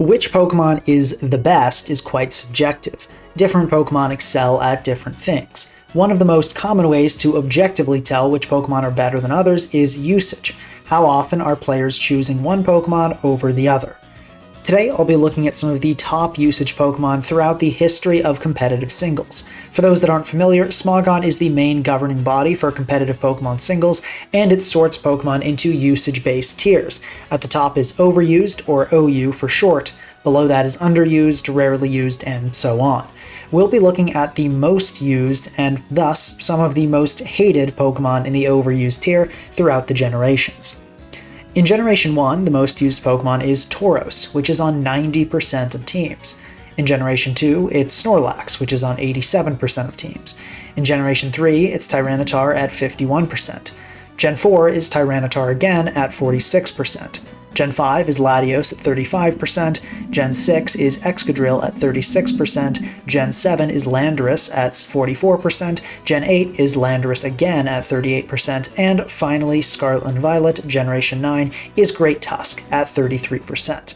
Which Pokemon is the best is quite subjective. Different Pokemon excel at different things. One of the most common ways to objectively tell which Pokemon are better than others is usage. How often are players choosing one Pokemon over the other? Today, I'll be looking at some of the top usage Pokemon throughout the history of competitive singles. For those that aren't familiar, Smogon is the main governing body for competitive Pokemon singles, and it sorts Pokemon into usage-based tiers. At the top is overused, or OU for short. Below that is underused, rarely used, and so on. We'll be looking at the most used, and thus some of the most hated Pokemon in the overused tier throughout the generations. In Generation 1, the most used Pokemon is Tauros, which is on 90% of teams. In Generation 2, it's Snorlax, which is on 87% of teams. In Generation 3, it's Tyranitar at 51%. Gen 4 is Tyranitar again at 46%. Gen 5 is Latios at 35%, Gen 6 is Excadrill at 36%, Gen 7 is Landorus at 44%, Gen 8 is Landorus again at 38%, and finally Scarlet and Violet Generation 9 is Great Tusk at 33%.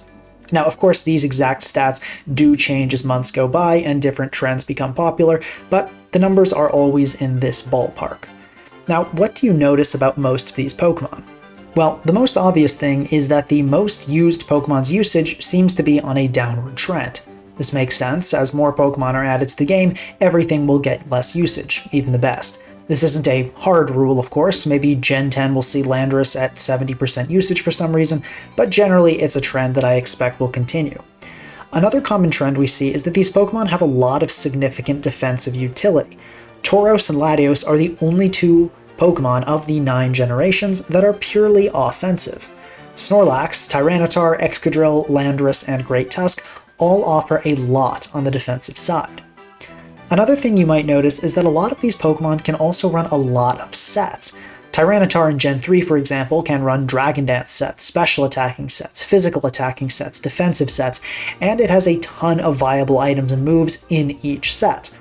Now, of course, these exact stats do change as months go by and different trends become popular, but the numbers are always in this ballpark. Now, what do you notice about most of these Pokemon? Well, the most obvious thing is that the most used Pokemon's usage seems to be on a downward trend. This makes sense, as more Pokemon are added to the game, everything will get less usage, even the best. This isn't a hard rule, of course. Maybe Gen 10 will see Landorus at 70% usage for some reason, but generally it's a trend that I expect will continue. Another common trend we see is that these Pokemon have a lot of significant defensive utility. Tauros and Latios are the only two Pokemon of the 9 generations that are purely offensive. Snorlax, Tyranitar, Excadrill, Landorus, and Great Tusk all offer a lot on the defensive side. Another thing you might notice is that a lot of these Pokemon can also run a lot of sets. Tyranitar in Gen 3, for example, can run Dragon Dance sets, special attacking sets, physical attacking sets, defensive sets, and it has a ton of viable items and moves in each set.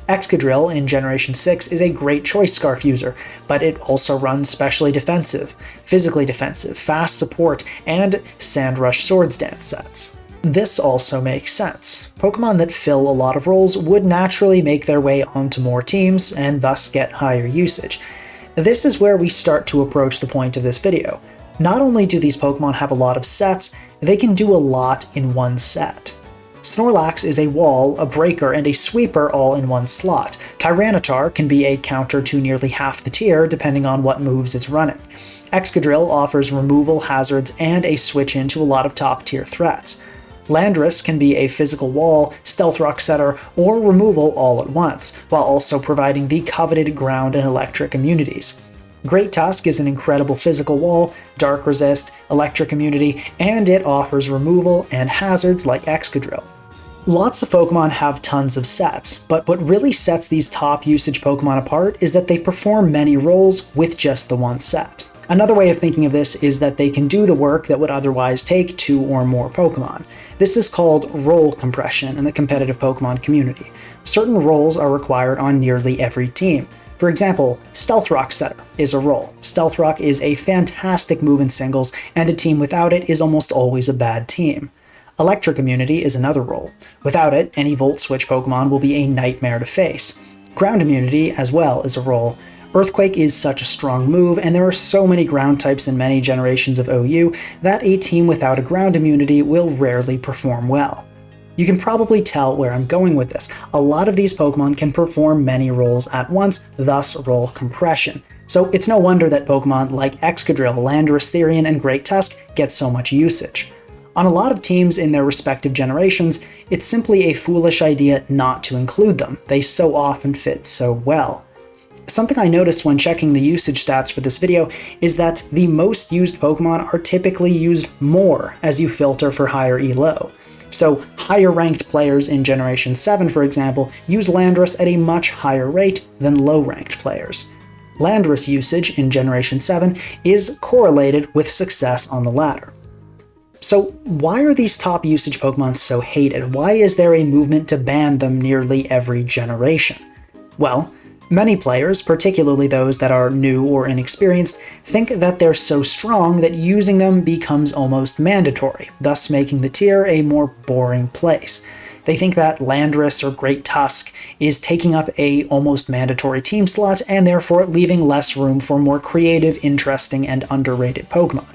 Excadrill in Generation 6 is a great choice Scarf user, but it also runs specially defensive, physically defensive, fast support, and Sandrush Swords Dance sets. This also makes sense. Pokemon that fill a lot of roles would naturally make their way onto more teams and thus get higher usage. This is where we start to approach the point of this video. Not only do these Pokemon have a lot of sets, they can do a lot in one set. Snorlax is a wall, a breaker, and a sweeper all in one slot. Tyranitar can be a counter to nearly half the tier, depending on what moves it's running. Excadrill offers removal, hazards, and a switch into a lot of top-tier threats. Landorus can be a physical wall, stealth rock setter, or removal all at once, while also providing the coveted ground and electric immunities. Great Tusk is an incredible physical wall, dark resist, electric immunity, and it offers removal and hazards like Excadrill. Lots of Pokemon have tons of sets, but what really sets these top usage Pokemon apart is that they perform many roles with just the one set. Another way of thinking of this is that they can do the work that would otherwise take 2 or more Pokemon. This is called role compression in the competitive Pokemon community. Certain roles are required on nearly every team. For example, Stealth Rock Setter is a role. Stealth Rock is a fantastic move in singles, and a team without it is almost always a bad team. Electric Immunity is another role. Without it, any Volt Switch Pokemon will be a nightmare to face. Ground Immunity, as well, is a role. Earthquake is such a strong move, and there are so many ground types in many generations of OU that a team without a ground immunity will rarely perform well. You can probably tell where I'm going with this. A lot of these Pokemon can perform many roles at once, thus role compression. So it's no wonder that Pokemon like Excadrill, Landorus, Therian, and Great Tusk get so much usage. On a lot of teams in their respective generations, it's simply a foolish idea not to include them. They so often fit so well. Something I noticed when checking the usage stats for this video is that the most used Pokemon are typically used more as you filter for higher elo. So higher ranked players in Generation 7, for example, use Landorus at a much higher rate than low ranked players. Landorus usage in Generation 7 is correlated with success on the ladder. So why are these top usage Pokemon so hated? Why is there a movement to ban them nearly every generation? Well, Many players, particularly those that are new or inexperienced, think that they're so strong that using them becomes almost mandatory, thus making the tier a more boring place. They think that Landorus or Great Tusk is taking up a almost mandatory team slot and therefore leaving less room for more creative, interesting, and underrated Pokemon.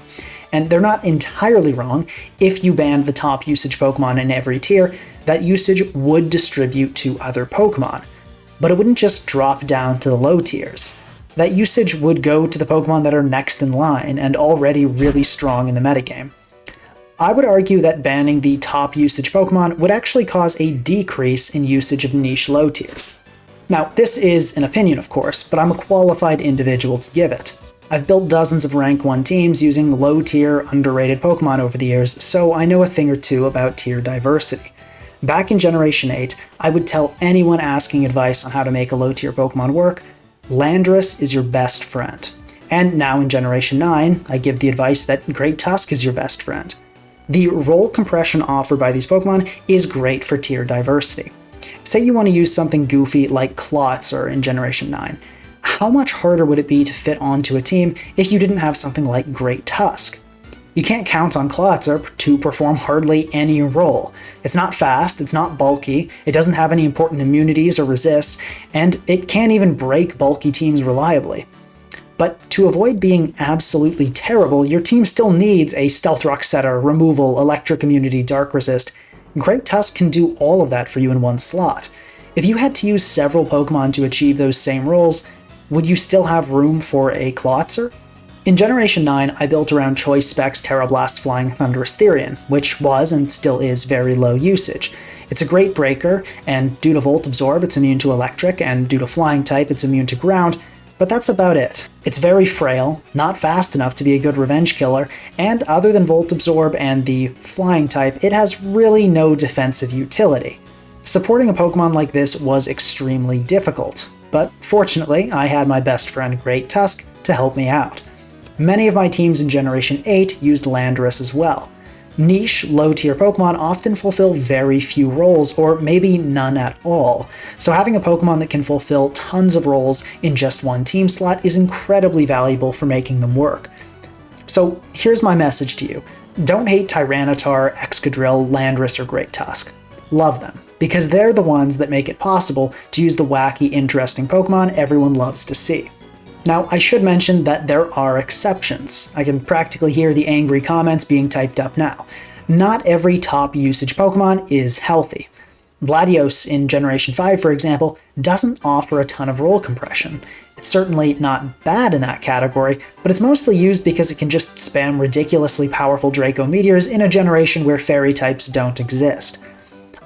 And they're not entirely wrong. If you banned the top usage Pokemon in every tier, that usage would distribute to other Pokemon. But it wouldn't just drop down to the low tiers. That usage would go to the Pokemon that are next in line and already really strong in the metagame. I would argue that banning the top usage Pokemon would actually cause a decrease in usage of niche low tiers. Now, this is an opinion, of course, but I'm a qualified individual to give it. I've built dozens of rank 1 teams using low-tier, underrated Pokemon over the years, so I know a thing or two about tier diversity. Back in Generation 8, I would tell anyone asking advice on how to make a low-tier Pokemon work, Landorus is your best friend. And now in Generation 9, I give the advice that Great Tusk is your best friend. The role compression offered by these Pokemon is great for tier diversity. Say you want to use something goofy like Clawitzer in Generation 9. How much harder would it be to fit onto a team if you didn't have something like Great Tusk? You can't count on Clawitzer to perform hardly any role. It's not fast, it's not bulky, it doesn't have any important immunities or resists, and it can't even break bulky teams reliably. But to avoid being absolutely terrible, your team still needs a Stealth Rock Setter, Removal, Electric Immunity, Dark Resist. Great Tusk can do all of that for you in one slot. If you had to use several Pokemon to achieve those same roles, would you still have room for a Clawitzer? In Generation 9, I built around Choice Specs Terrablast Flying Thundurus Therian, which was and still is very low usage. It's a great breaker, and due to Volt Absorb it's immune to Electric, and due to Flying type it's immune to Ground, but that's about it. It's very frail, not fast enough to be a good revenge killer, and other than Volt Absorb and the Flying type, it has really no defensive utility. Supporting a Pokemon like this was extremely difficult. But fortunately, I had my best friend Great Tusk to help me out. Many of my teams in Generation 8 used Landorus as well. Niche, low-tier Pokemon often fulfill very few roles, or maybe none at all, so having a Pokemon that can fulfill tons of roles in just one team slot is incredibly valuable for making them work. So here's my message to you. Don't hate Tyranitar, Excadrill, Landorus, or Great Tusk. Love them, because they're the ones that make it possible to use the wacky, interesting Pokemon everyone loves to see. Now, I should mention that there are exceptions. I can practically hear the angry comments being typed up now. Not every top usage Pokemon is healthy. Gladios in Generation 5, for example, doesn't offer a ton of role compression. It's certainly not bad in that category, but it's mostly used because it can just spam ridiculously powerful Draco Meteors in a generation where fairy types don't exist.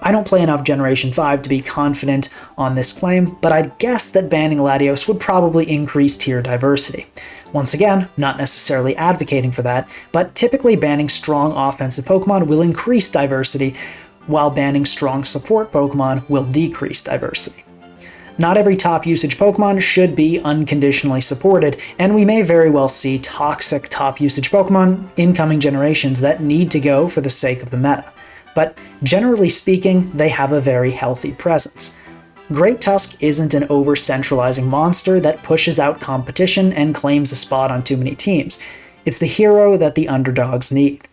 I don't play enough Generation 5 to be confident on this claim, but I'd guess that banning Latios would probably increase tier diversity. Once again, not necessarily advocating for that, but typically banning strong offensive Pokemon will increase diversity, while banning strong support Pokemon will decrease diversity. Not every top usage Pokemon should be unconditionally supported, and we may very well see toxic top usage Pokemon in coming generations that need to go for the sake of the meta. But generally speaking, they have a very healthy presence. Great Tusk isn't an over-centralizing monster that pushes out competition and claims a spot on too many teams. It's the hero that the underdogs need.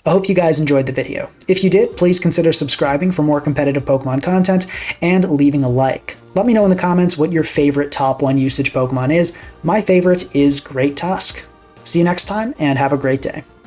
I hope you guys enjoyed the video. If you did, please consider subscribing for more competitive Pokemon content and leaving a like. Let me know in the comments what your favorite top 1 usage Pokemon is. My favorite is Great Tusk. See you next time, and have a great day.